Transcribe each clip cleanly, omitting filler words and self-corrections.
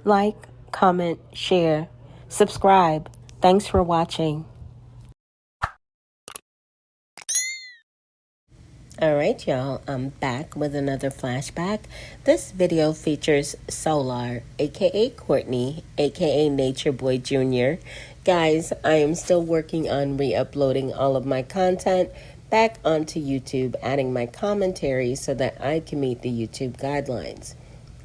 like, comment, share, subscribe. Thanks for watching. Alright y'all, I'm back with another flashback. This video features Solar, aka Courtney, aka Nature Boy Jr. Guys, I am still working on re-uploading all of my content back onto YouTube, adding my commentary so that I can meet the YouTube guidelines.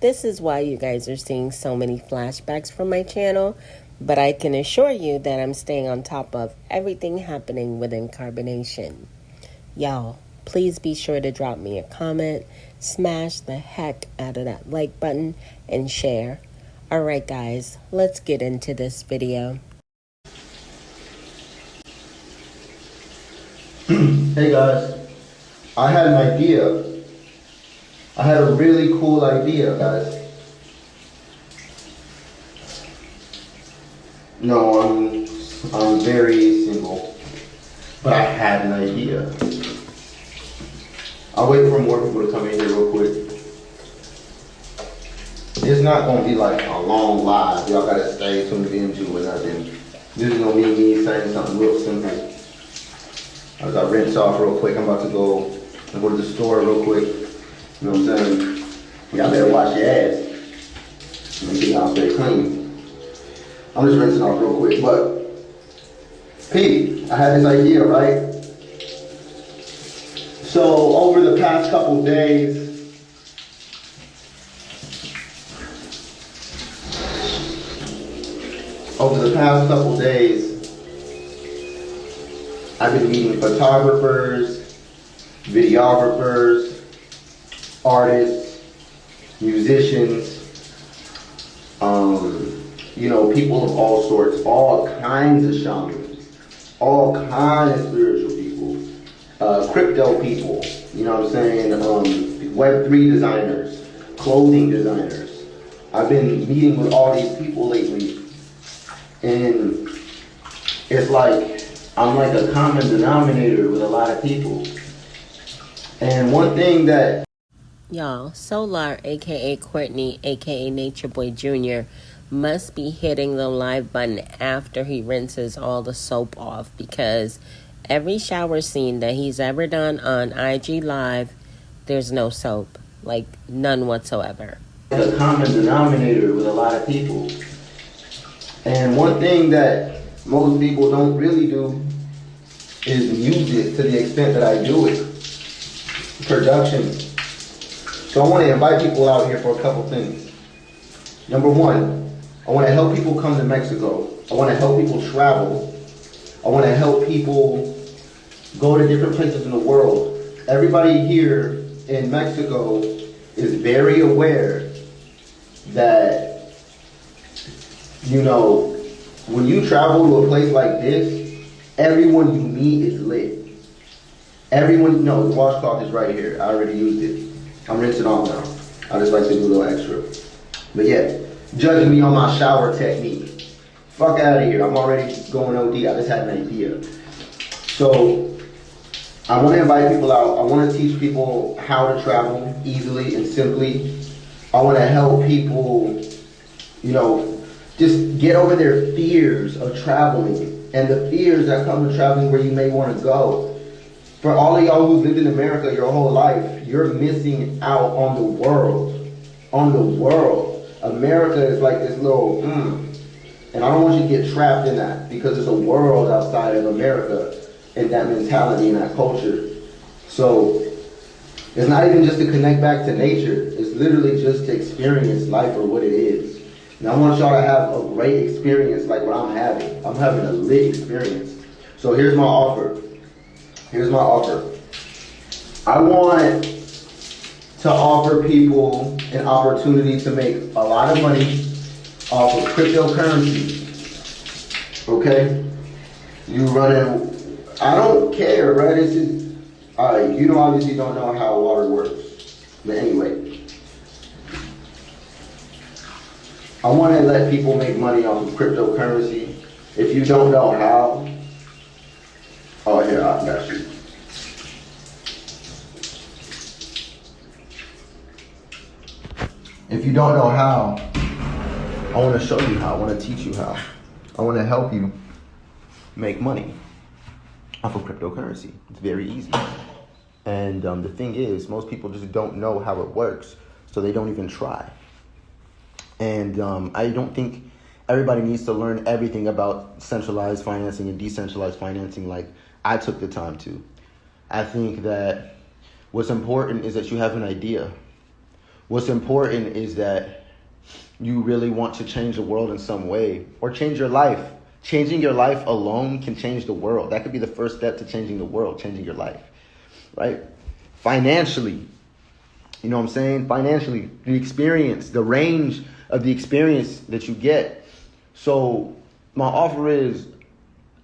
This is why you guys are seeing so many flashbacks from my channel, but I can assure you that I'm staying on top of everything happening within carbonation. Y'all, please be sure to drop me a comment, smash the heck out of that like button, and share. Alright guys, let's get into this video. Hey guys, I had an idea. I had a really cool idea, guys. No, I'm very single, but I had an idea. I'll wait for more people to come in here real quick. It's not gonna be like a long live. Y'all gotta stay tuned into or nothing. This is gonna be me saying something real simple. I got rinsed off real quick. I'm about to go to the store real quick. You know what I'm saying? Y'all better wash your ass. Make sure y'all stay clean. I'm just rinsing off real quick, but Pete, I had this idea, right? So over the past couple days, I've been meeting photographers, videographers, artists, musicians, people of all sorts, all kinds of shamans, all kinds of spiritual people, crypto people, you know what I'm saying, Web3 designers, clothing designers. I've been meeting with all these people lately, and it's like, I'm like a common denominator with a lot of people. And one thing that... Y'all, Solar, aka Courtney, aka Nature Boy Jr., must be hitting the live button after he rinses all the soap off, because every shower scene that he's ever done on IG Live, there's no soap. Like, none whatsoever. A common denominator with a lot of people. And one thing that most people don't really do is music to the extent that I do it. Production. So I want to invite people out here for a couple things. Number one, I want to help people come to Mexico. I want to help people travel. I want to help people go to different places in the world. Everybody here in Mexico is very aware that, when you travel to a place like this, everyone you meet is lit. Everyone, the washcloth is right here. I already used it. I'm rinsing off now. I just like to do a little extra. But yeah, judging me on my shower technique. Fuck out of here. I'm already going OD. I just had an idea. So, I want to invite people out. I want to teach people how to travel easily and simply. I want to help people, just get over their fears of traveling and the fears that come with traveling where you may want to go. For all of y'all who've lived in America your whole life, you're missing out on the world. On the world. America is like this little, and I don't want you to get trapped in that, because there's a world outside of America and that mentality and that culture. So, it's not even just to connect back to nature. It's literally just to experience life for what it is. And I want y'all to have a great experience like what I'm having. I'm having a lit experience. So here's my offer. I want to offer people an opportunity to make a lot of money off of cryptocurrency. Okay? You running, I don't care, right? This is, alright, you obviously don't know how water works. But anyway, I want to let people make money off of cryptocurrency. If you don't know how, oh here, I got you. If you don't know how, I want to show you how. I want to teach you how. I want to help you make money off of cryptocurrency. It's very easy. And the thing is, most people just don't know how it works, so they don't even try. And I don't think everybody needs to learn everything about centralized financing and decentralized financing like I took the time to. I think that what's important is that you have an idea. What's important is that you really want to change the world in some way or change your life. Changing your life alone can change the world. That could be the first step to changing the world, changing your life, right? Financially, you know what I'm saying? Financially, the experience, the range of the experience that you get. So my offer is,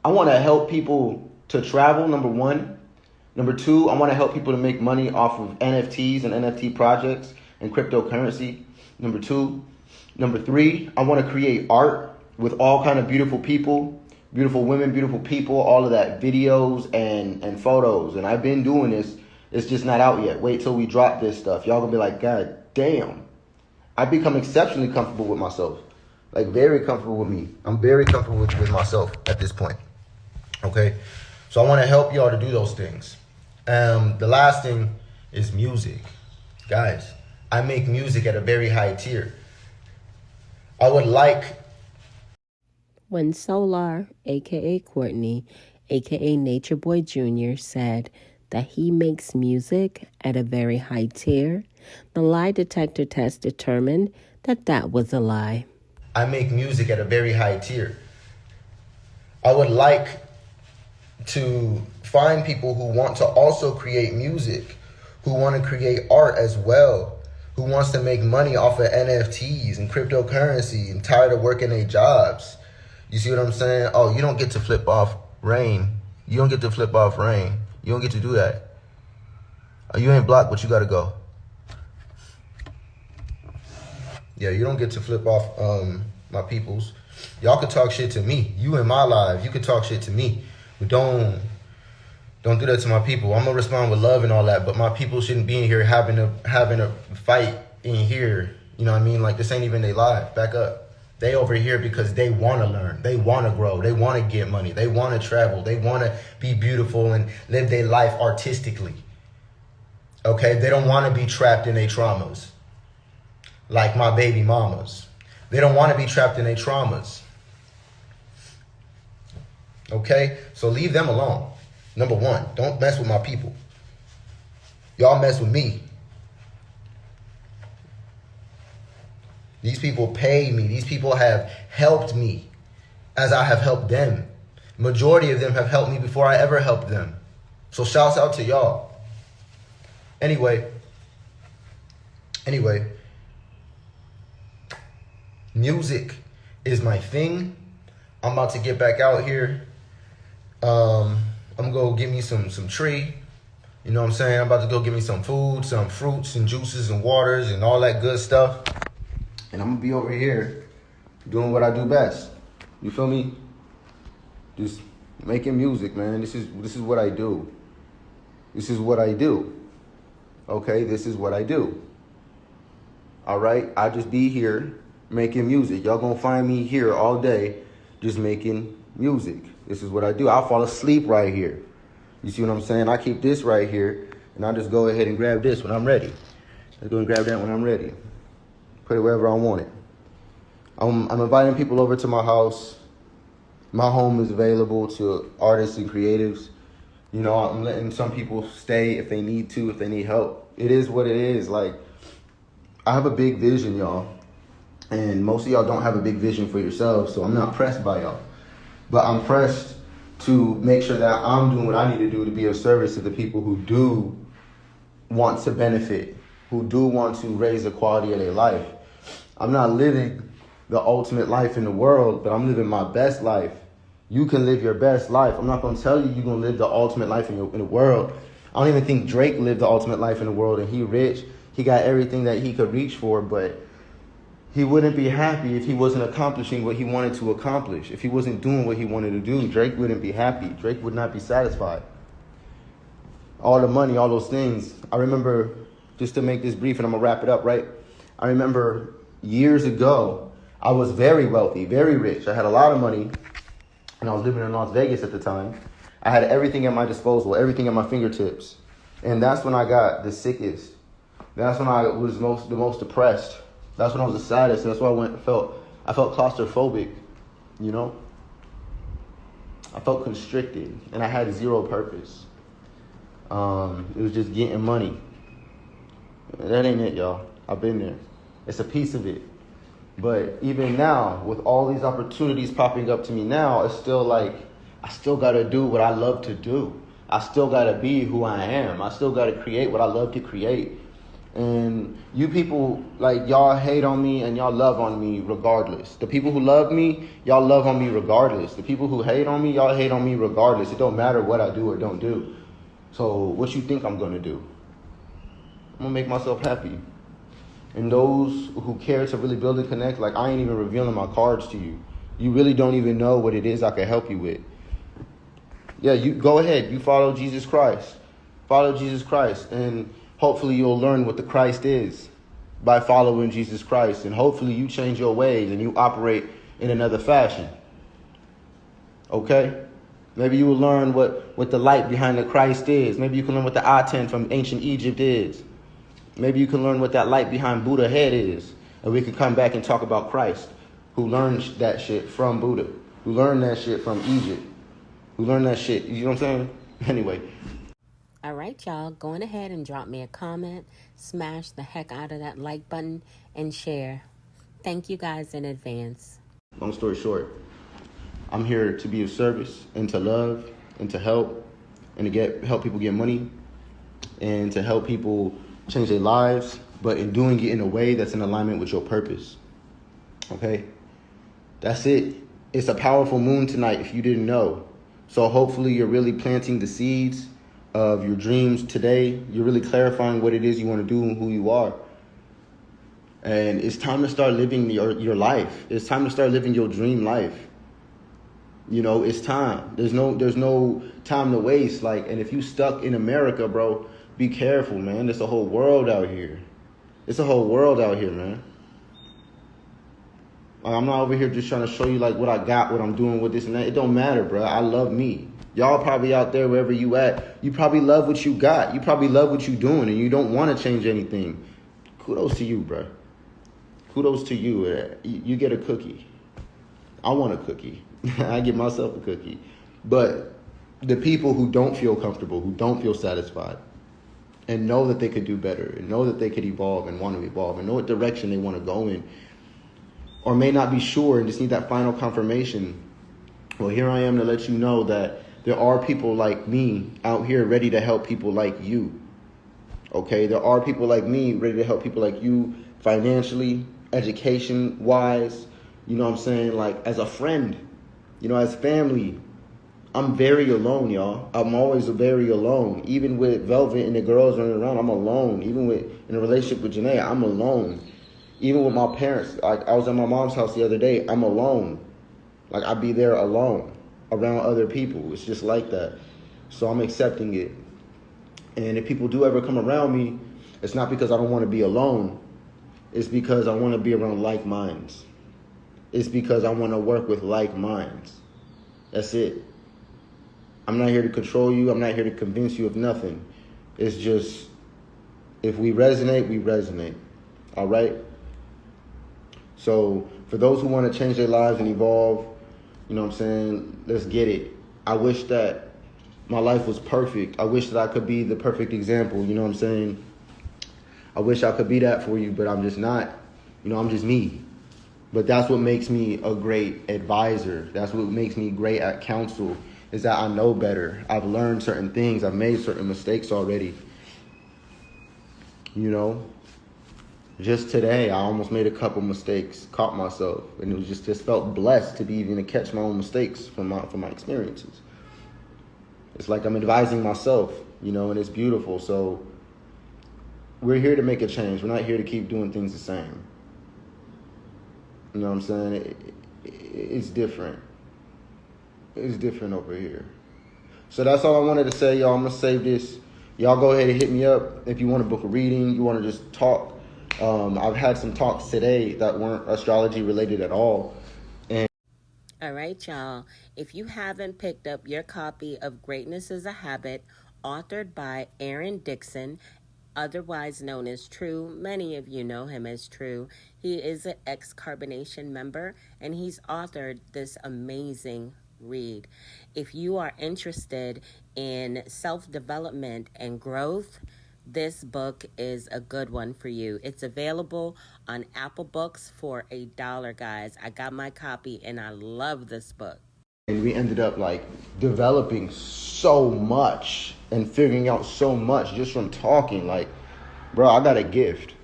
I want to help people to travel, number one. Number two, I want to help people to make money off of NFTs and NFT projects and cryptocurrency. Number two. Number three, I want to create art with all kind of beautiful people, beautiful women, beautiful people, all of that, videos and photos. And I've been doing this. It's just not out yet. Wait till we drop this stuff. Y'all gonna be like, God damn. I've become exceptionally comfortable with myself. Like very comfortable with me. I'm very comfortable with myself at this point. Okay? So I want to help y'all to do those things. The last thing is music. Guys, I make music at a very high tier. I would like... When Solar, a.k.a. Courtney, a.k.a. Nature Boy Jr., said that he makes music at a very high tier, the lie detector test determined that that was a lie. I make music at a very high tier. I would like to find people who want to also create music, who want to create art as well, who wants to make money off of NFTs and cryptocurrency and tired of working their jobs. You see what I'm saying? Oh, you don't get to flip off rain. You don't get to flip off rain. You don't get to do that. You ain't blocked, but you got to go. Yeah, you don't get to flip off my peoples. Y'all can talk shit to me. You in my live, you can talk shit to me. But don't do that to my people. I'm gonna respond with love and all that, but my people shouldn't be in here having a fight in here. You know what I mean? Like this ain't even their life. Back up. They over here because they want to learn. They want to grow. They want to get money. They want to travel. They want to be beautiful and live their life artistically. Okay? They don't want to be trapped in their traumas. Like my baby mamas. They don't want to be trapped in their traumas. Okay? So leave them alone. Number one, don't mess with my people. Y'all mess with me. These people pay me. These people have helped me as I have helped them. Majority of them have helped me before I ever helped them. So shouts out to y'all. Anyway, music is my thing. I'm about to get back out here. I'm gonna go get me some tree. You know what I'm saying? I'm about to go get me some food, some fruits and juices and waters and all that good stuff. And I'm gonna be over here doing what I do best. You feel me? Just making music, man. This is what I do. This is what I do. Okay, this is what I do. All right, I just be here making music. Y'all gonna find me here all day just making music. This is what I do. I'll fall asleep right here. You see what I'm saying? I keep this right here, and I just go ahead and grab this when I'm ready. I go and grab that when I'm ready. Put it wherever I want it. I'm inviting people over to my house. My home is available to artists and creatives. You know, I'm letting some people stay if they need to, if they need help. It is what it is. Like, I have a big vision, y'all. And most of y'all don't have a big vision for yourselves, so I'm not pressed by y'all. But I'm pressed to make sure that I'm doing what I need to do to be of service to the people who do want to benefit, who do want to raise the quality of their life. I'm not living the ultimate life in the world, but I'm living my best life. You can live your best life. I'm not going to tell you you're going to live the ultimate life in the world. I don't even think Drake lived the ultimate life in the world, and he rich. He got everything that he could reach for, but he wouldn't be happy if he wasn't accomplishing what he wanted to accomplish. If he wasn't doing what he wanted to do, Drake wouldn't be happy. Drake would not be satisfied. All the money, all those things. I remember, just to make this brief, and I'm going to wrap it up, right? I remember years ago, I was very wealthy, very rich. I had a lot of money, and I was living in Las Vegas at the time. I had everything at my disposal, everything at my fingertips. And that's when I got the sickest. That's when I was the most depressed. That's when I was the saddest. That's why I felt claustrophobic, you know? I felt constricted, and I had zero purpose. It was just getting money. That ain't it, y'all. I've been there. It's a piece of it. But even now, with all these opportunities popping up to me now, it's still like, I still got to do what I love to do. I still got to be who I am. I still got to create what I love to create. And you people, like, y'all hate on me and y'all love on me regardless. The people who love me, y'all love on me regardless. The people who hate on me, y'all hate on me regardless. It don't matter what I do or don't do. So what you think I'm going to do? I'm going to make myself happy. And those who care to really build and connect, like, I ain't even revealing my cards to you. You really don't even know what it is I can help you with. Yeah, you go ahead. You follow Jesus Christ. Follow Jesus Christ. And hopefully you'll learn what the Christ is by following Jesus Christ. And hopefully you change your ways and you operate in another fashion. Okay? Maybe you will learn what the light behind the Christ is. Maybe you can learn what the Aten from ancient Egypt is. Maybe you can learn what that light behind Buddha head is. And we can come back and talk about Christ, who learned that shit from Buddha, who learned that shit from Egypt, who learned that shit. You know what I'm saying? Anyway. All right, y'all. Go on ahead and drop me a comment. Smash the heck out of that like button and share. Thank you guys in advance. Long story short, I'm here to be of service and to love and to help and to help people get money and to help people change their lives, but in doing it in a way that's in alignment with your purpose. Okay? That's it. It's a powerful moon tonight if you didn't know. So hopefully you're really planting the seeds of your dreams today. You're really clarifying what it is you want to do and who you are. And it's time to start living your life. It's time to start living your dream life. You know, it's time. There's no time to waste. Like, and if you stuck in America, bro, be careful, man. There's a whole world out here. It's a whole world out here, man. I'm not over here just trying to show you like what I got, what I'm doing with this and that. It don't matter, bro. I love me. Y'all probably out there, wherever you at, you probably love what you got. You probably love what you're doing and you don't want to change anything. Kudos to you, bro. Kudos to you. You get a cookie. I want a cookie. I get myself a cookie. But the people who don't feel comfortable, who don't feel satisfied, and know that they could do better, and know that they could evolve and want to evolve, and know what direction they want to go in, or may not be sure and just need that final confirmation. Well, here I am to let you know that there are people like me out here ready to help people like you. Okay? There are people like me ready to help people like you financially, education-wise, you know what I'm saying? Like, as a friend, you know, as family. I'm very alone, y'all. I'm always very alone. Even with Velvet and the girls running around, I'm alone. Even in a relationship with Janae, I'm alone. Even with my parents, like I was at my mom's house the other day, I'm alone. Like I'd be there alone, around other people. It's just like that. So I'm accepting it. And if people do ever come around me, it's not because I don't want to be alone. It's because I want to be around like minds. It's because I want to work with like minds. That's it. I'm not here to control you. I'm not here to convince you of nothing. It's just, if we resonate, we resonate. All right? So for those who want to change their lives and evolve, you know what I'm saying, let's get it. I wish that my life was perfect. I wish that I could be the perfect example. You know what I'm saying? I wish I could be that for you, but I'm just not. You know, I'm just me. But that's what makes me a great advisor. That's what makes me great at counsel. Is that I know better. I've learned certain things. I've made certain mistakes already. You know, just today, I almost made a couple mistakes, caught myself. And it was just felt blessed to be even to catch my own mistakes from my experiences. It's like I'm advising myself, you know, and it's beautiful. So we're here to make a change. We're not here to keep doing things the same. You know what I'm saying? It's different. It's different over here. So that's all I wanted to say, y'all. I'm going to save this. Y'all go ahead and hit me up if you want to book a reading, you want to just talk. I've had some talks today that weren't astrology related at all. All right, y'all. If you haven't picked up your copy of Greatness is a Habit, authored by Aaron Dixon, otherwise known as True, many of you know him as True. He is an ex-Carbonation member, and he's authored this amazing read. If you are interested in self-development and growth, this book is a good one for you. It's available on Apple Books for $1, guys. I got my copy and I love this book. And we ended up like developing so much and figuring out so much just from talking. Like, bro, I got a gift.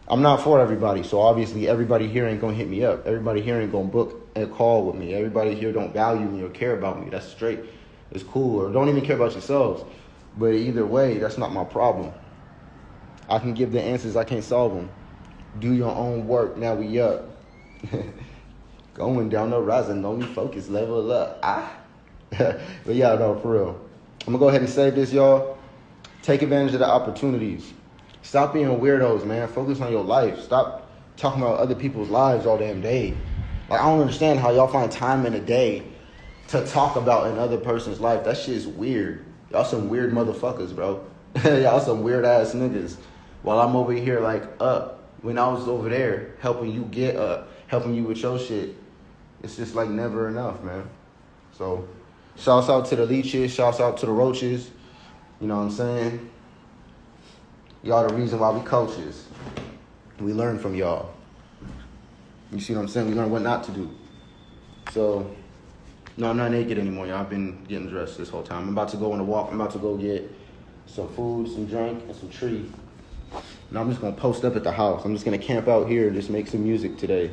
I'm not for everybody, so obviously everybody here ain't gonna hit me up. Everybody here ain't gonna book a call with me. Everybody here don't value me or care about me. That's straight. It's cool. Or don't even care about yourselves. But either way, that's not my problem. I can give the answers, I can't solve them. Do your own work, now we up. Going down the rising, only focus, level up. But yeah, no, for real. I'm gonna go ahead and save this, y'all. Take advantage of the opportunities. Stop being weirdos, man. Focus on your life. Stop talking about other people's lives all damn day. Like, I don't understand how y'all find time in a day to talk about another person's life. That shit's weird. Y'all some weird motherfuckers, bro. Y'all some weird ass niggas. While I'm over here like up, when I was over there helping you get up, helping you with your shit, it's just like never enough, man. So shouts out to the leeches, shouts out to the roaches. You know what I'm saying? Y'all the reason why we coaches. We learn from y'all. You see what I'm saying? We learn what not to do. So, no, I'm not naked anymore, y'all. I've been getting dressed this whole time. I'm about to go on a walk. I'm about to go get some food, some drink, and some tree. Now I'm just gonna post up at the house. I'm just gonna camp out here and just make some music today.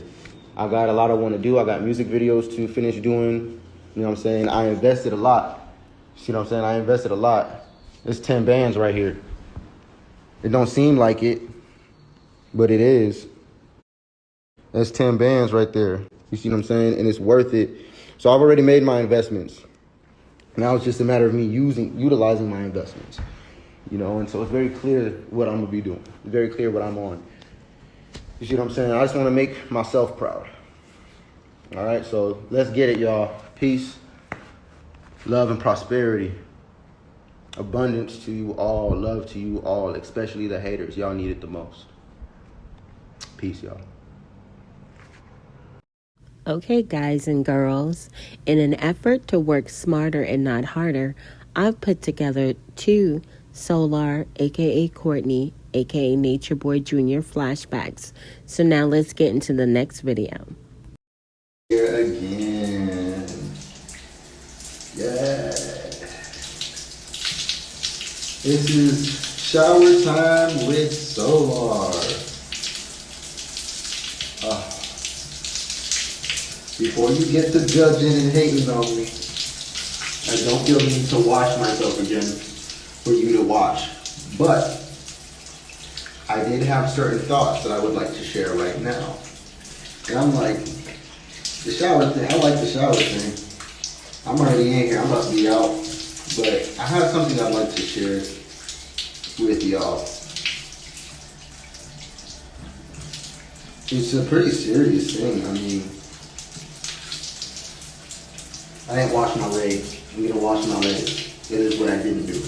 I got a lot I want to do. I got music videos to finish doing. You know what I'm saying? I invested a lot. See what I'm saying? I invested a lot. It's 10 bands right here. It don't seem like it, but it is. That's 10 bands right there. You see what I'm saying? And it's worth it. So I've already made my investments. Now it's just a matter of me utilizing my investments. You know, and so it's very clear what I'm going to be doing. It's very clear what I'm on. You see what I'm saying? I just want to make myself proud. All right, so let's get it, y'all. Peace, love, and prosperity. Abundance to you all, love to you all, especially the haters. Y'all need it the most. Peace, y'all. Okay, guys and girls, in an effort to work smarter and not harder, I've put together 2 Solar, aka Courtney, aka Nature Boy Jr. flashbacks. So now let's get into the next video. Here again. Yeah. This is shower time with Solar. Before you get to judging and hating on me, I don't feel the need to wash myself again for you to watch. But I did have certain thoughts that I would like to share right now. And I'm like, the shower thing, I like the shower thing. I'm already in here, I'm about to be out. But I have something I'd like to share with y'all. It's a pretty serious thing. I mean, I didn't wash my legs. I'm gonna wash my legs. It is what I didn't do.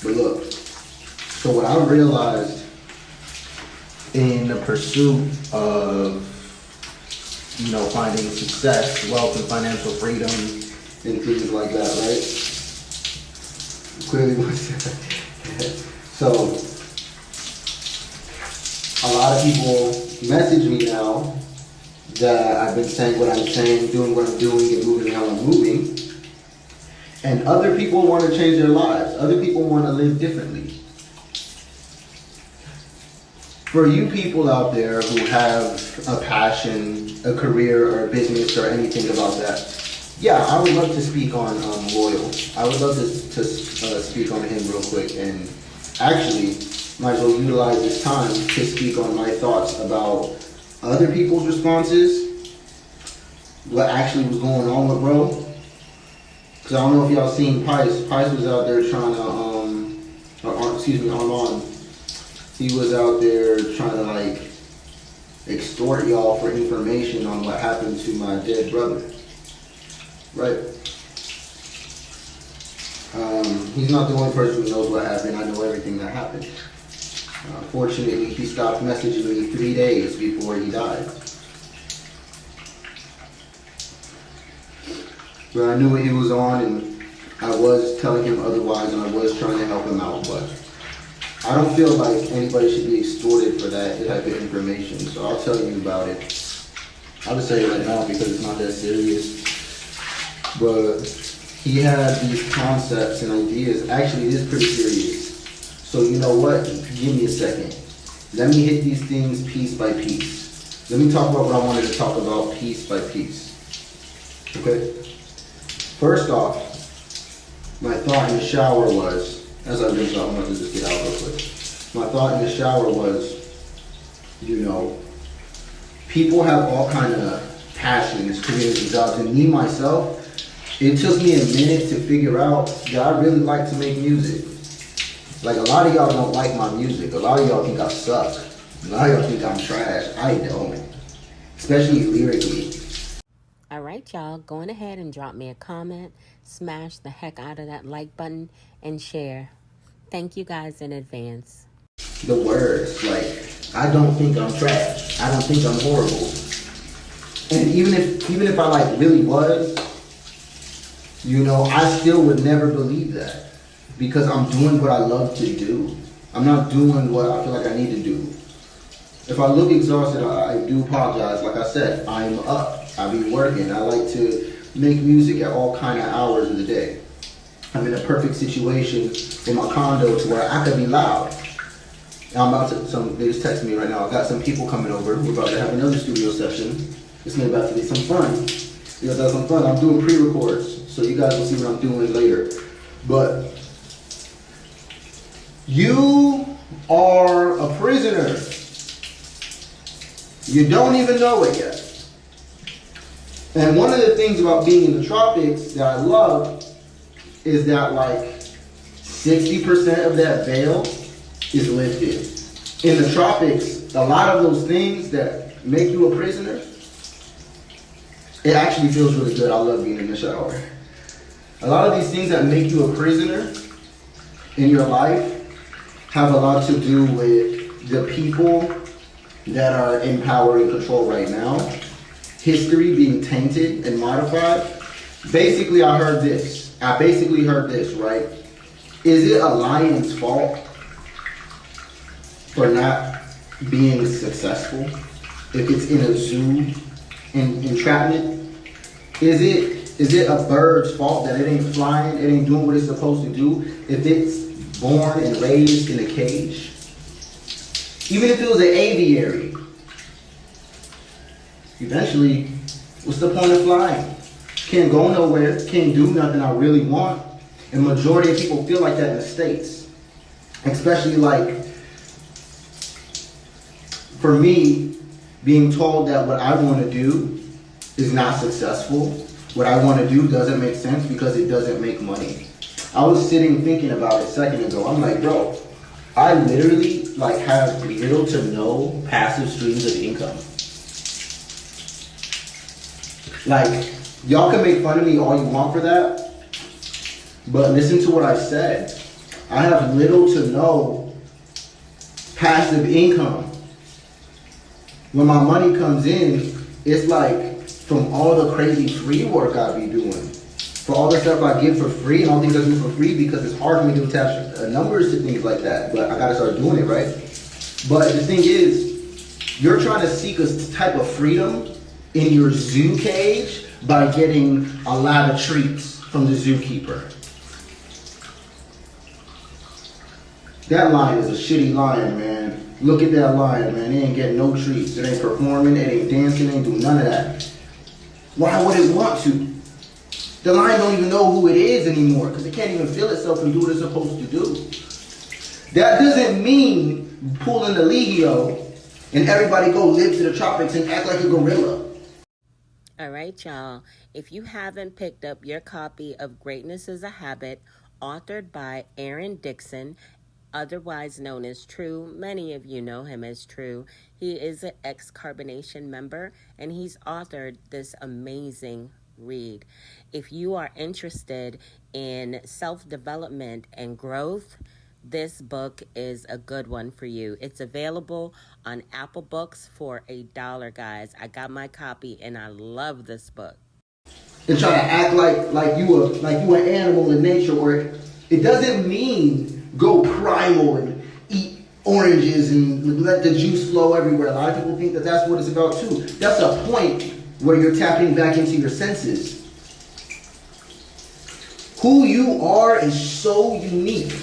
But look, so what I realized in the pursuit of, you know, finding success, wealth, and financial freedom, and things like that, right? Clearly, so a lot of people message me now that I've been saying what I'm saying, doing what I'm doing, and moving how I'm moving. And other people want to change their lives. Other people want to live differently. For you people out there who have a passion, a career, or a business, or anything about that, yeah, I would love to speak on Loyal. I would love to speak on him real quick, and actually might as well utilize this time to speak on my thoughts about other people's responses, what actually was going on with bro. Because I don't know if y'all seen Pice. Pice was out there trying to, Armand. He was out there trying to, like, extort y'all for information on what happened to my dead brother. Right? He's not the only person who knows what happened. I know everything that happened. Fortunately, he stopped messaging me 3 days before he died. But I knew what he was on, and I was telling him otherwise, and I was trying to help him out. But I don't feel like anybody should be extorted for that type of information. So I'll tell you about it. I'll just tell you right now because it's not that serious. But he had these concepts and ideas. Actually, it is pretty serious. So you know what? Give me a second. Let me hit these things piece by piece. Let me talk about what I wanted to talk about piece by piece. Okay? First off, my thought in the shower was, as I rinse out, I'm going to just get out real quick. My thought in the shower was, you know, people have all kind of passions, careers, and jobs. And me, myself, it took me a minute to figure out that I really like to make music. Like, a lot of y'all don't like my music. A lot of y'all think I suck. A lot of y'all think I'm trash. I don't. Especially lyrically. All right, y'all, going ahead and drop me a comment, smash the heck out of that like button, and share. Thank you guys in advance. The words, like, I don't think I'm trash. I don't think I'm horrible. And even if I like really was, you know, I still would never believe that. Because I'm doing what I love to do. I'm not doing what I feel like I need to do. If I look exhausted, I do apologize. Like I said, I'm up. I be working. I like to make music at all kind of hours of the day. I'm in a perfect situation in my condo to where I could be loud. I'm about to, they just text me right now. I got some people coming over. We're about to have another studio session. It's about to be some fun. We're about to have some fun. I'm doing pre-records, so you guys will see what I'm doing later. But you are a prisoner. You don't even know it yet. And one of the things about being in the tropics that I love is that like 60% of that veil is lifted. In the tropics, a lot of those things that make you a prisoner, it actually feels really good. I love being in the shower. A lot of these things that make you a prisoner in your life have a lot to do with the people that are in power and control right now. History being tainted and modified. Basically, I basically heard this, right? Is it a lion's fault for not being successful if it's in a zoo entrapment? Is it a bird's fault that it ain't flying, it ain't doing what it's supposed to do if it's born and raised in a cage? Even if it was an aviary, eventually, what's the point of flying? Can't go nowhere, can't do nothing I really want. And majority of people feel like that in the States. Especially like, for me, being told that what I want to do is not successful. What I want to do doesn't make sense because it doesn't make money. I was sitting thinking about it a second ago. I'm like, bro, I literally like have little to no passive streams of income. Like, y'all can make fun of me all you want for that, but listen to what I said. I have little to no passive income. When my money comes in, it's like from all the crazy free work I be doing. For all the stuff I give for free and all things I do for free because it's hard for me to attach numbers to things like that. But I gotta start doing it, right? But the thing is, you're trying to seek a type of freedom in your zoo cage by getting a lot of treats from the zookeeper. That lion is a shitty lion, man. Look at that lion, man. It ain't getting no treats. It ain't performing, it ain't dancing, it ain't doing none of that. Why would it want to? The lion don't even know who it is anymore because it can't even feel itself and do what it's supposed to do. That doesn't mean pulling the legio and everybody go live to the tropics and act like a gorilla. All right, y'all. If you haven't picked up your copy of Greatness is a Habit, authored by Aaron Dixon, otherwise known as True. Many of you know him as True. He is an ex-Carbonation member, and he's authored this amazing read. If you are interested in self-development and growth, this book is a good one for you. It's available on Apple Books for $1, guys. I got my copy, and I love this book. And try to act like you an animal in nature, or it doesn't mean go primal and eat oranges and let the juice flow everywhere. A lot of people think that that's what it's about too. That's a point where you're tapping back into your senses. Who you are is so unique.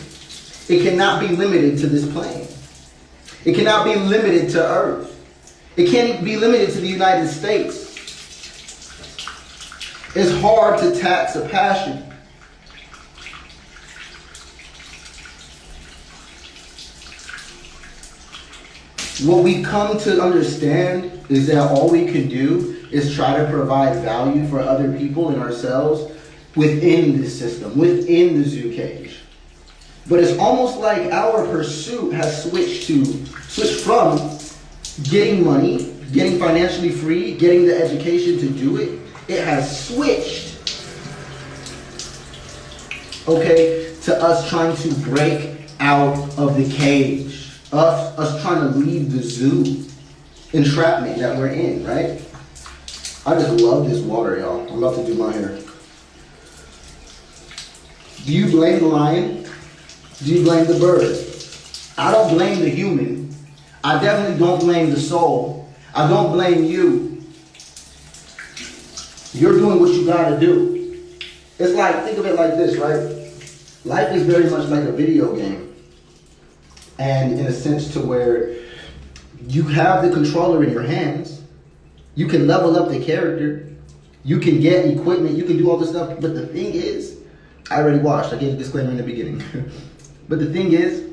It cannot be limited to this plane. It cannot be limited to Earth. It can't be limited to the United States. It's hard to tax a passion. What we come to understand is that all we can do is try to provide value for other people and ourselves within this system, within the zoo cage. But it's almost like our pursuit has switched from getting money, getting financially free, getting the education to do it. It has switched, okay, to us trying to break out of the cage. Us trying to leave the zoo entrapment that we're in, right? I just love this water, y'all. I'm about to do my hair. Do you blame the lion? Do you blame the bird? I don't blame the human. I definitely don't blame the soul. I don't blame you. You're doing what you gotta do. It's like, think of it like this, right? Life is very much like a video game. And in a sense to where you have the controller in your hands. You can level up the character. You can get equipment. You can do all this stuff. But the thing is, I already watched. I gave a disclaimer in the beginning. But the thing is,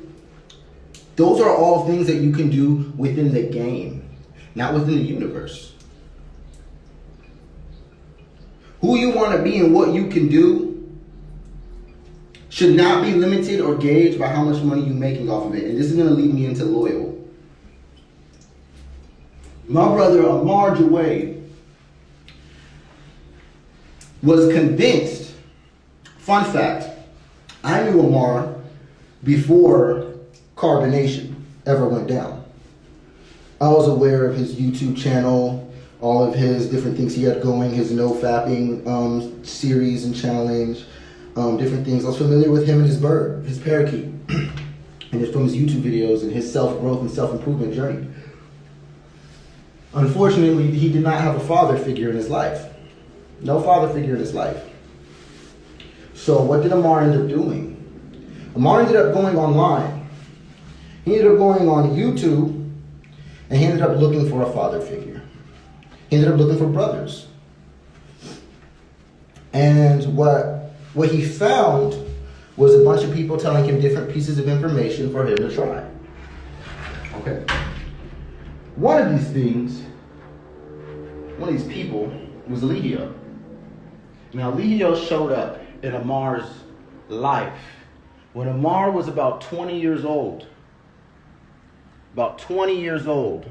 those are all things that you can do within the game, not within the universe. Who you want to be and what you can do should not be limited or gauged by how much money you're making off of it. And this is going to lead me into Loyal. My brother Amar Jawade was convinced. Fun fact, I knew Amar before Carbonation ever went down. I was aware of his YouTube channel, all of his different things he had going, his no fapping series and challenge, different things. I was familiar with him and his bird, his parakeet, and it's from his YouTube videos and his self-growth and self-improvement journey. Unfortunately, he did not have a father figure in his life. No father figure in his life. So what did Amar end up doing? Amar ended up going online. He ended up going on YouTube, and he ended up looking for a father figure. He ended up looking for brothers. And what he found was a bunch of people telling him different pieces of information for him to try. Okay. One of these things, one of these people was Lehio. Now, Lehio showed up in Amar's life when Amar was about 20 years old. About 20 years old.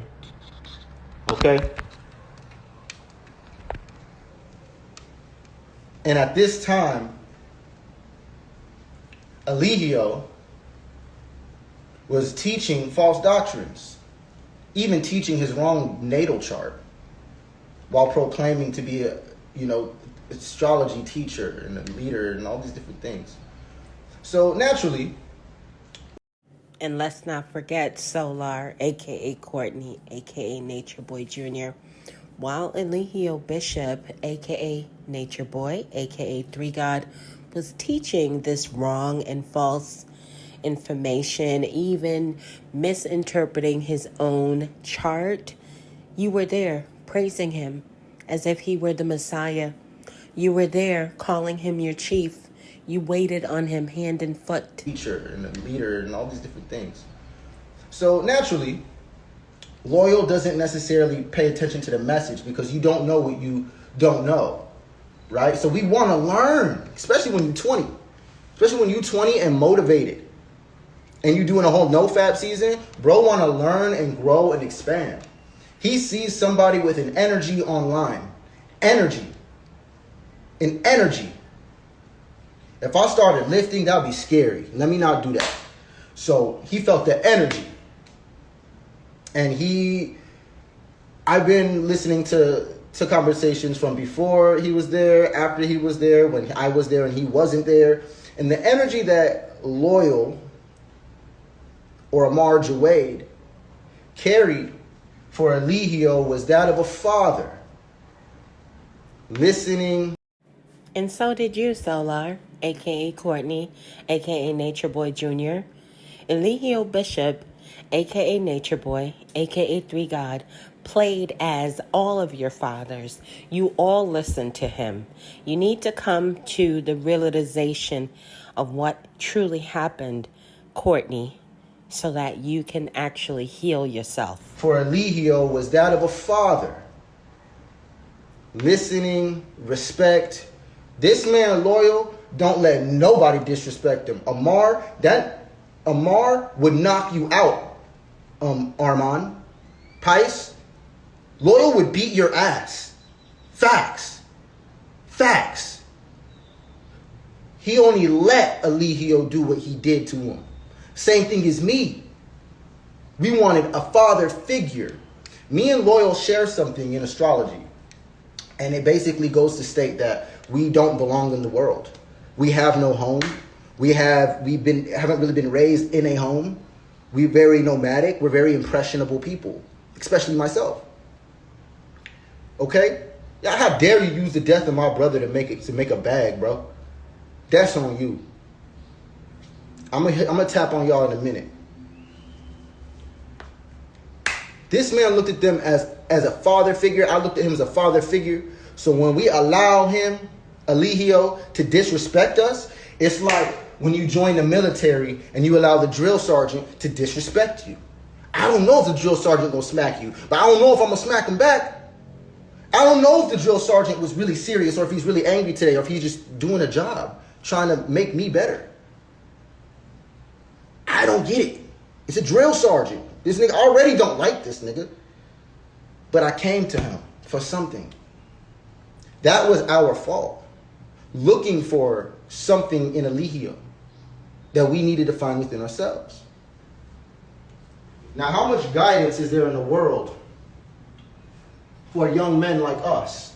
Okay? And at this time, Lehio was teaching false doctrines, even teaching his wrong natal chart, while proclaiming to be a, astrology teacher and a leader and all these different things. So naturally. And let's not forget Solar, a.k.a. Courtney, a.k.a. Nature Boy Jr., while Lehio Bishop, a.k.a. Nature Boy, a.k.a. Three God, was teaching this wrong and false information, even misinterpreting his own chart, you were there praising him as if he were the Messiah. You were there calling him your chief. You waited on him hand and foot. Teacher and a leader and all these different things. So naturally, Loyal doesn't necessarily pay attention to the message because you don't know what you don't know, right? So we want to learn, especially when you're 20. Especially when you're 20 and motivated. and you doing a whole no-fap season, bro want to learn and grow and expand. He sees somebody with an energy online. Energy. An energy. If I started lifting, that would be scary. Let me not do that. So he felt the energy. And I've been listening to conversations from before he was there, after he was there, when I was there and he wasn't there. And the energy that Loyal or Amar Jawade carried for Eligio was that of a father. Listening. And so did you, Solar, a.k.a. Courtney, a.k.a. Nature Boy Jr., Eligio Bishop, a.k.a. Nature Boy, a.k.a. Three God, played as all of your fathers. You all listened to him. You need to come to the realization of what truly happened, Courtney, so that you can actually heal yourself. For Eligio was that of a father. Listening, respect. This man, Loyal, don't let nobody disrespect him. Amar would knock you out, Armand. Pice, Loyal would beat your ass. Facts. Facts. He only let Eligio do what he did to him. Same thing as me. We wanted a father figure. Me and Loyal share something in astrology. And it basically goes to state that we don't belong in the world. We have no home. Haven't really been raised in a home. We're very nomadic. We're very impressionable people, especially myself. Okay? Yeah, how dare you use the death of my brother to make a bag, bro? That's on you. I'm gonna tap on y'all in a minute. This man looked at them as a father figure. I looked at him as a father figure. So when we allow him, Eligio, to disrespect us, it's like when you join the military and you allow the drill sergeant to disrespect you. I don't know if the drill sergeant gonna smack you, but I don't know if I'm gonna smack him back. I don't know if the drill sergeant was really serious or if he's really angry today or if he's just doing a job, trying to make me better. I don't get it. It's a drill sergeant. This nigga already don't like this nigga. But I came to him for something. That was our fault. Looking for something in Eligio that we needed to find within ourselves. Now, how much guidance is there in the world for young men like us?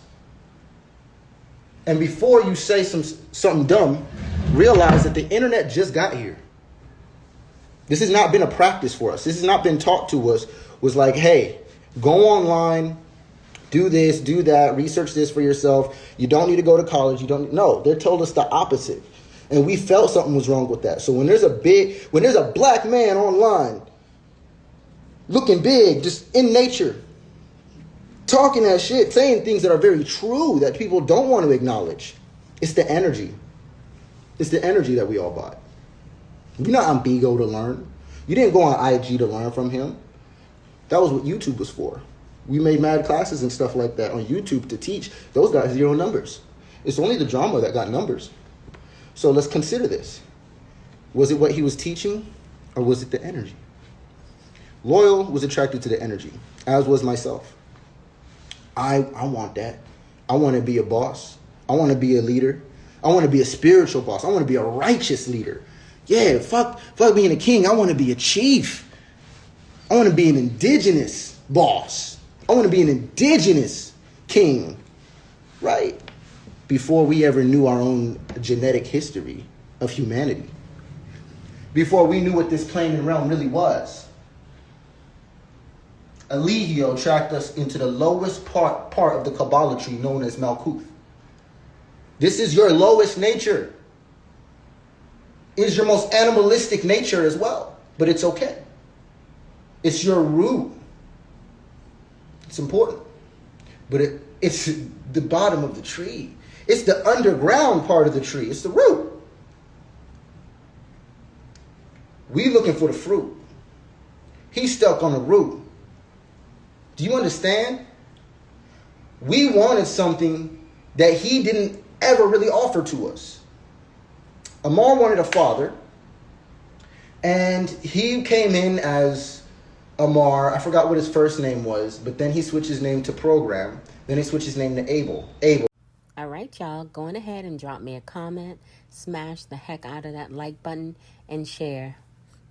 And before you say something dumb, realize that the internet just got here. This has not been a practice for us. This has not been taught to us. Was like, hey, go online, do this, do that, research this for yourself. You don't need to go to college. No, they told us the opposite. And we felt something was wrong with that. So when there's a black man online looking big, just in nature, talking that shit, saying things that are very true that people don't want to acknowledge, it's the energy. It's the energy that we all bought. You're not on Bigo to learn. You didn't go on IG to learn from him. That was what YouTube was for. We made mad classes and stuff like that on YouTube to teach those guys zero numbers. It's only the drama that got numbers. So let's consider this. Was it what he was teaching or was it the energy? Loyal was attracted to the energy, as was myself. I want that. I want to be a boss. I want to be a leader. I want to be a spiritual boss. I want to be a righteous leader. Yeah, fuck being a king. I want to be a chief. I want to be an indigenous boss. I want to be an indigenous king, right? Before we ever knew our own genetic history of humanity. Before we knew what this plane and realm really was. Eligio tracked us into the lowest part of the Kabbalah tree known as Malkuth. This is your lowest nature. It is your most animalistic nature as well, but it's okay. It's your root. It's important. But it's the bottom of the tree. It's the underground part of the tree. It's the root. We looking for the fruit. He's stuck on the root. Do you understand? We wanted something that he didn't ever really offer to us. Amar wanted a father. And he came in as Amar. I forgot what his first name was, but then he switched his name to Program. Then he switched his name to Abel. All right, y'all, going ahead and drop me a comment, smash the heck out of that like button, and share.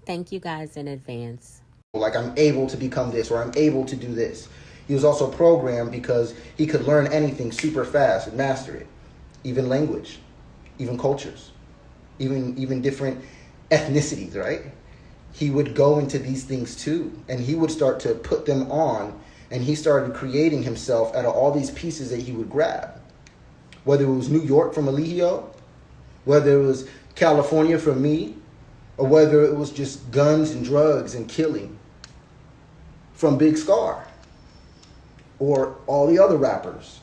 Thank you guys in advance. Like, I'm able to become this, or I'm able to do this. He was also programmed because he could learn anything super fast and master it. Even language, even cultures, even different ethnicities, right? He would go into these things too, and he would start to put them on, and he started creating himself out of all these pieces that he would grab. Whether it was New York from Eligio, whether it was California from me, or whether it was just guns and drugs and killing from Big Scar, or all the other rappers.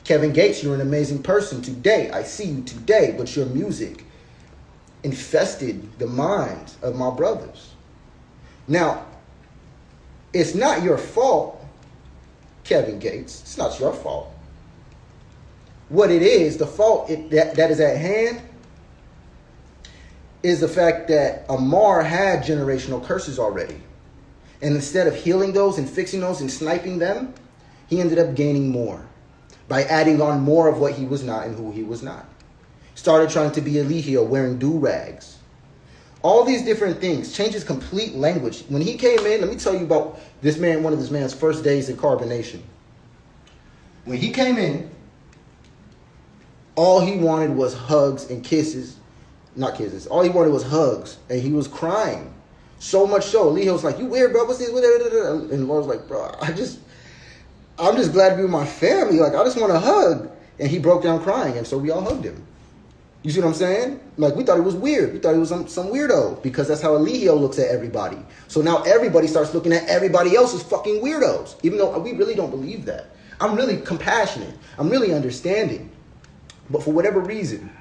Kevin Gates, you're an amazing person today. I see you today, but your music infested the minds of my brothers. Now, it's not your fault, Kevin Gates. It's not your fault. What it is, the fault that is at hand is the fact that Amar had generational curses already. And instead of healing those and fixing those and sniping them, he ended up gaining more by adding on more of what he was not and who he was not. Started trying to be Eligio, wearing do-rags. All these different things. Changes complete language. When he came in, let me tell you about this man, one of this man's first days in Carbonation. When he came in, all he wanted was hugs and kisses. Not kisses. All he wanted was hugs. And he was crying. So much so. Eligio was like, you weird, bro. What's this? And Laura's like, bro, I'm just glad to be with my family. Like, I just want a hug. And he broke down crying. And so we all hugged him. You see what I'm saying? Like, we thought he was weird. We thought he was some weirdo. Because that's how Eligio looks at everybody. So now everybody starts looking at everybody else as fucking weirdos. Even though we really don't believe that. I'm really compassionate. I'm really understanding. But for whatever reason,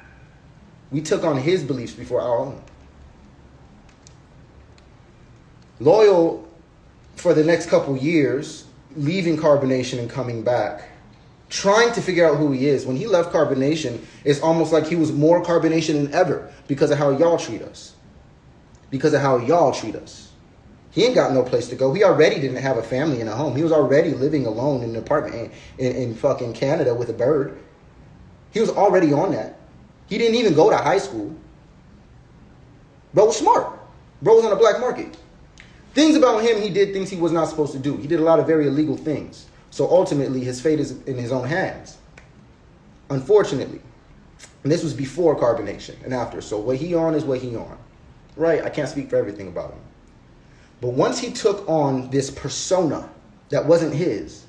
we took on his beliefs before our own. Loyal, for the next couple years, leaving Carbonation and coming back, trying to figure out who he is. When he left Carbonation, it's almost like he was more Carbonation than ever because of how y'all treat us. Because of how y'all treat us. He ain't got no place to go. He already didn't have a family and a home. He was already living alone in an apartment in fucking Canada with a bird. He was already on that. He didn't even go to high school. Bro was smart. Bro was on the black market. Things about him, he did things he was not supposed to do. He did a lot of very illegal things. So ultimately, his fate is in his own hands. Unfortunately. And this was before Carbonation and after. So what he on is what he on. Right? I can't speak for everything about him. But once he took on this persona that wasn't his,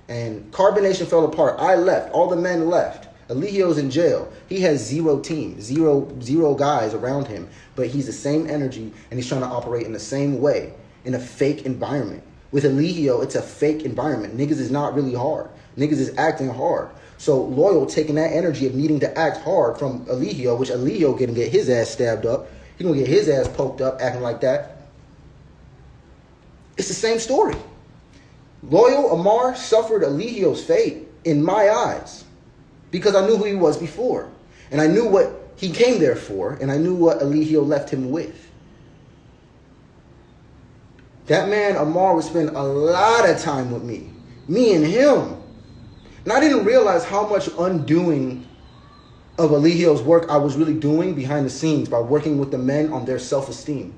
and Carbonation fell apart, I left, all the men left. Eligio's in jail. He has zero team, zero guys around him, but he's the same energy and he's trying to operate in the same way in a fake environment. With Eligio, it's a fake environment. Niggas is not really hard. Niggas is acting hard. So Loyal taking that energy of needing to act hard from Eligio, which Eligio gonna get his ass stabbed up. He gonna get his ass poked up acting like that. It's the same story. Loyal Amar suffered Eligio's fate in my eyes. Because I knew who he was before. And I knew what he came there for. And I knew what Eligio left him with. That man, Amar, would spend a lot of time with me. Me and him. And I didn't realize how much undoing of Eligio's work I was really doing behind the scenes by working with the men on their self-esteem.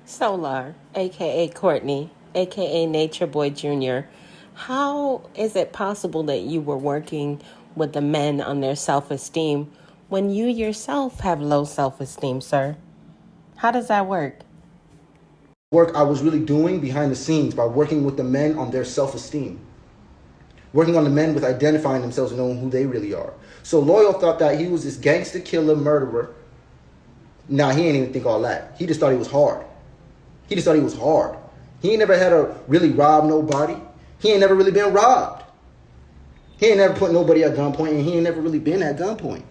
Solar, a.k.a. Courtney, a.k.a. Nature Boy Jr., how is it possible that you were working with the men on their self-esteem when you yourself have low self-esteem, sir? How does that work? Work I was really doing behind the scenes by working with the men on their self-esteem. Working on the men with identifying themselves and knowing who they really are. So Loyal thought that he was this gangster, killer, murderer. Nah, he ain't even think all that. He just thought he was hard. He just thought he was hard. He ain't never had to really rob nobody. He ain't never really been robbed. He ain't never put nobody at gunpoint, and he ain't never really been at gunpoint.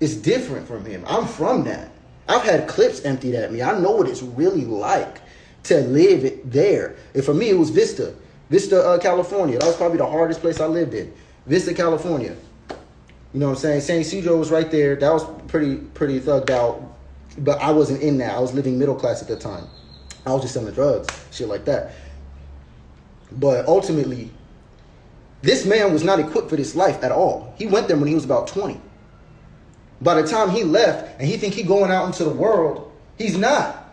It's different from him. I'm from that. I've had clips emptied at me. I know what it's really like to live it there. And for me, it was Vista, California. That was probably the hardest place I lived in. Vista, California. You know what I'm saying? San Ysidro was right there. That was pretty thugged out. But I wasn't in that. I was living middle class at the time. I was just selling drugs, shit like that. But ultimately, this man was not equipped for this life at all. He went there when he was about 20. By the time he left, and he think he going out into the world, he's not.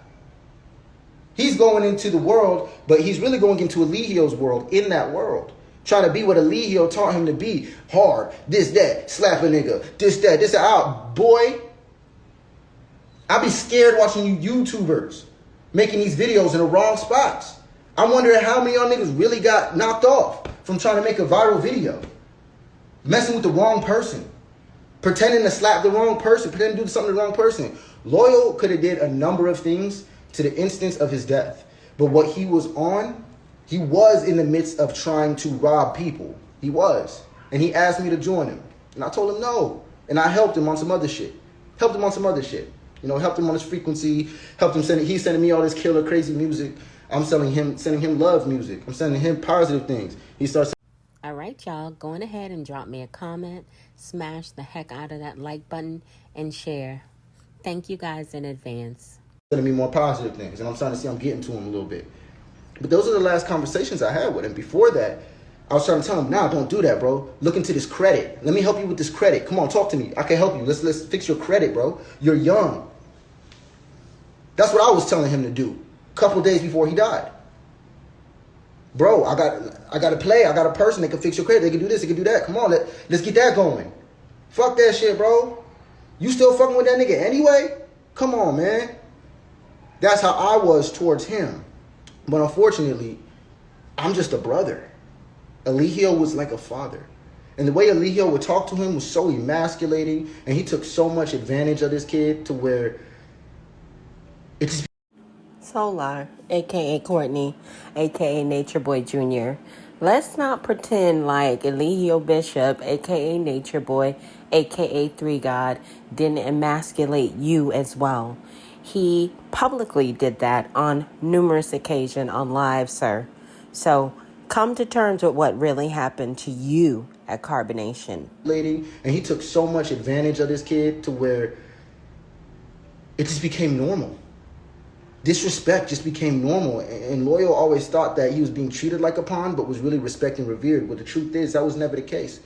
He's going into the world, but he's really going into Eligio's world, in that world. Trying to be what Eligio taught him to be. Hard, this, that, slap a nigga, this, that, out. Boy, I be scared watching you YouTubers making these videos in the wrong spots. I wonder how many of y'all niggas really got knocked off from trying to make a viral video. Messing with the wrong person. Pretending to slap the wrong person. Pretending to do something to the wrong person. Loyal could have did a number of things to the instance of his death. But what he was on, he was in the midst of trying to rob people. He was. And he asked me to join him. And I told him no. And I helped him on some other shit. Helped him on his frequency. Helped him he's sending me all this killer crazy music. I'm sending him love music. I'm sending him positive things. He starts. All right, y'all, go ahead and drop me a comment, smash the heck out of that like button, and share. Thank you guys in advance. Sending me more positive things, and I'm starting to see I'm getting to him a little bit. But those are the last conversations I had with him. Before that, I was trying to tell him, nah, don't do that, bro. Look into this credit. Let me help you with this credit. Come on, talk to me. I can help you. Let's fix your credit, bro. You're young. That's what I was telling him to do. A couple days before he died. Bro, I got a play. I got a person that can fix your credit. They can do this. They can do that. Come on, let's get that going. Fuck that shit, bro. You still fucking with that nigga anyway? Come on, man. That's how I was towards him. But unfortunately, I'm just a brother. Eligio was like a father. And the way Eligio would talk to him was so emasculating. And he took so much advantage of this kid to where it just... Solar, a.k.a. Courtney, a.k.a. Nature Boy Jr. Let's not pretend like Eligio Bishop, a.k.a. Nature Boy, a.k.a. Three God, didn't emasculate you as well. He publicly did that on numerous occasions on live, sir. So come to terms with what really happened to you at Carbonation. And he took so much advantage of this kid to where it just became normal. Disrespect just became normal. And Loyal always thought that he was being treated like a pawn, but was really respected and revered. But the truth is, that was never the case.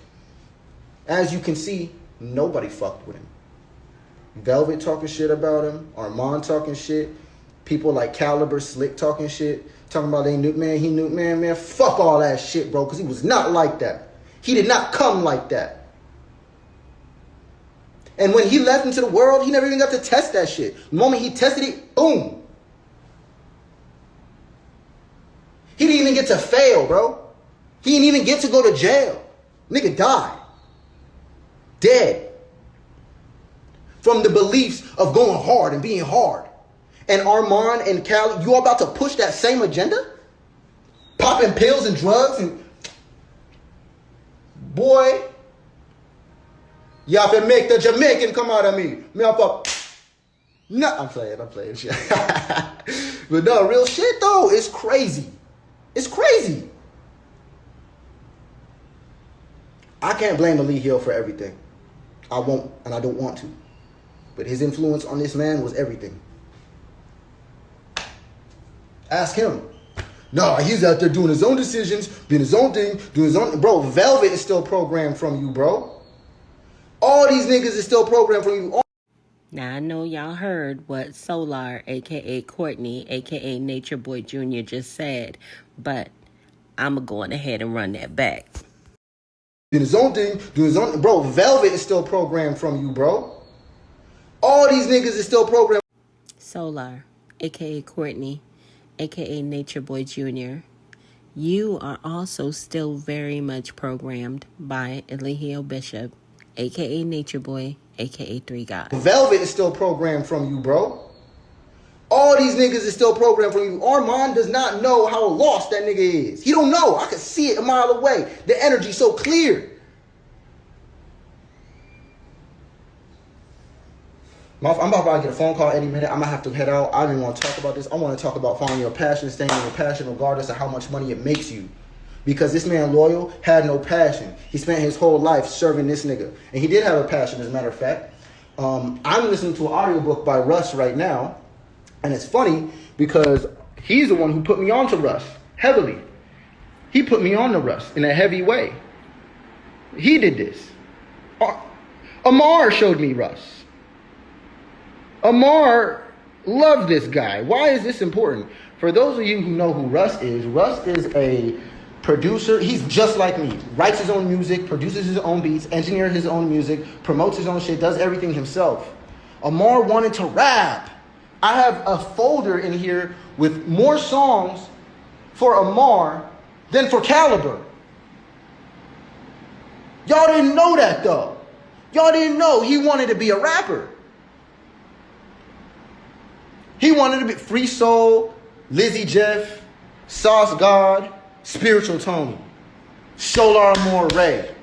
As you can see, nobody fucked with him. Velvet talking shit about him. Armand talking shit. People like Caliber, Slick talking shit. Talking about they knew, man, he knew, man, fuck all that shit, bro. Because he was not like that. He did not come like that. And when he left into the world, he never even got to test that shit. The moment he tested it, boom. He didn't even get to fail, bro. He didn't even get to go to jail. Nigga died. Dead. From the beliefs of going hard and being hard. And Armand and Cal, you all about to push that same agenda? Popping pills and drugs and... Boy. Y'all can make the Jamaican come out of me. Me up up. No, I'm playing shit. But no, real shit though, it's crazy. It's crazy. I can't blame Eligio for everything. I won't, and I don't want to. But his influence on this man was everything. Ask him. No, he's out there doing his own decisions, doing his own thing, doing his own... Bro, Velvet is still programmed from you, bro. All these niggas is still programmed from you. Now, I know y'all heard what Solar, a.k.a. Courtney, a.k.a. Nature Boy Jr. just said, but I'm going ahead and run that back. Doing his own thing, doing his own... Bro, Velvet is still programmed from you, bro. All these niggas is still programmed... Solar, a.k.a. Courtney, a.k.a. Nature Boy Jr., you are also still very much programmed by Eligio Bishop, a.k.a. Nature Boy, a.k.a. Three God. Velvet is still programmed from you, bro. All these niggas is still programmed from you. Armand does not know how lost that nigga is. He don't know. I can see it a mile away. The energy so clear. I'm about to get a phone call any minute. I'm going to have to head out. I didn't want to talk about this. I want to talk about finding your passion, staying in your passion regardless of how much money it makes you. Because this man, Loyal, had no passion. He spent his whole life serving this nigga. And he did have a passion, as a matter of fact. I'm listening to an audiobook by Russ right now, and it's funny because he's the one who put me on to Russ heavily. He put me on to Russ in a heavy way. He did this. Amar showed me Russ. Amar loved this guy. Why is this important? For those of you who know who Russ is a producer. He's just like me. Writes his own music, produces his own beats, engineers his own music, promotes his own shit, does everything himself. Amar wanted to rap. I have a folder in here with more songs for Amar than for Caliber. Y'all didn't know that though. Y'all didn't know he wanted to be a rapper. He wanted to be Free Soul, Lizzie Jeff, Sauce God, Spiritual Tony, Solar Amore Ray.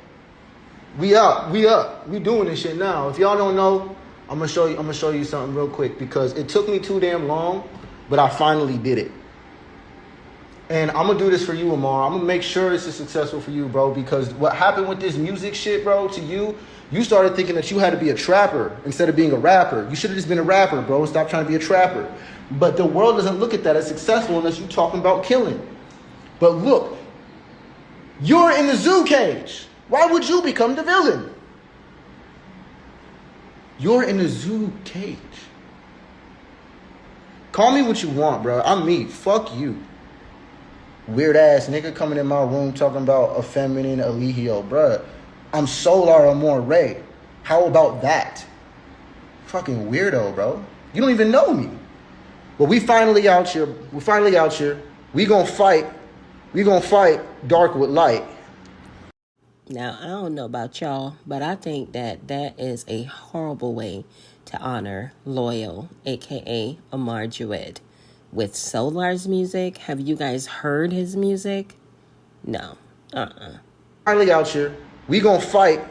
We up. We doing this shit now. If y'all don't know, I'm gonna show you something real quick because it took me too damn long, but I finally did it. And I'm gonna do this for you, Amar. I'm gonna make sure this is successful for you, bro, because what happened with this music shit, bro, to you, you started thinking that you had to be a trapper instead of being a rapper. You should have just been a rapper, bro. Stop trying to be a trapper. But the world doesn't look at that as successful unless you're talking about killing. But look, you're in the zoo cage. Why would you become the villain? You're in the zoo cage. Call me what you want, bro. I'm me. Fuck you. Weird ass nigga coming in my room talking about a feminine Eligio, bruh. I'm Solar Amore Ray. How about that? Fucking weirdo, bro. You don't even know me. But we finally out here. We gonna fight. We gonna fight dark with light. Now, I don't know about y'all, but I think that is a horrible way to honor Loyal, a.k.a. Amar Jawed. With Solar's music, have you guys heard his music? No. Finally out here. We gonna fight.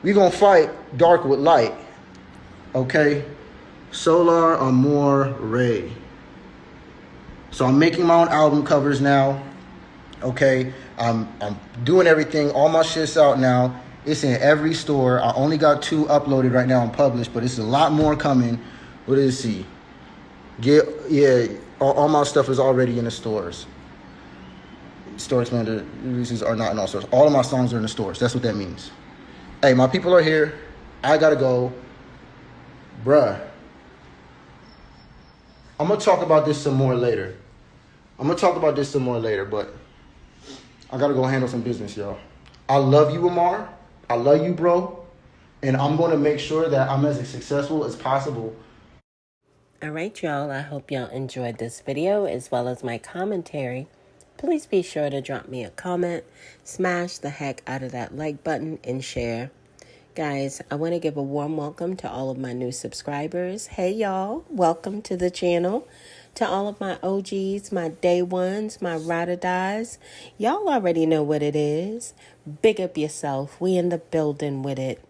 We gonna fight dark with light. Okay? Solar Amore Ray. So I'm making my own album covers now. Okay? I'm doing everything. All my shit's out now. It's in every store. I only got 2 uploaded right now and published, but it's a lot more coming. What is he? All my stuff is already in the stores. Store expanded releases are not in all stores. All of my songs are in the stores. That's what that means. Hey, my people are here. I gotta go. Bruh. I'm gonna talk about this some more later. But I gotta go handle some business, y'all. I love you, Amar. I love you, bro. And I'm gonna make sure that I'm as successful as possible. All right, y'all. I hope y'all enjoyed this video as well as my commentary. Please be sure to drop me a comment, smash the heck out of that like button, and share. Guys, I want to give a warm welcome to all of my new subscribers. Hey, y'all. Welcome to the channel. To all of my OGs, my day ones, my ride or dies. Y'all already know what it is. Big up yourself. We in the building with it.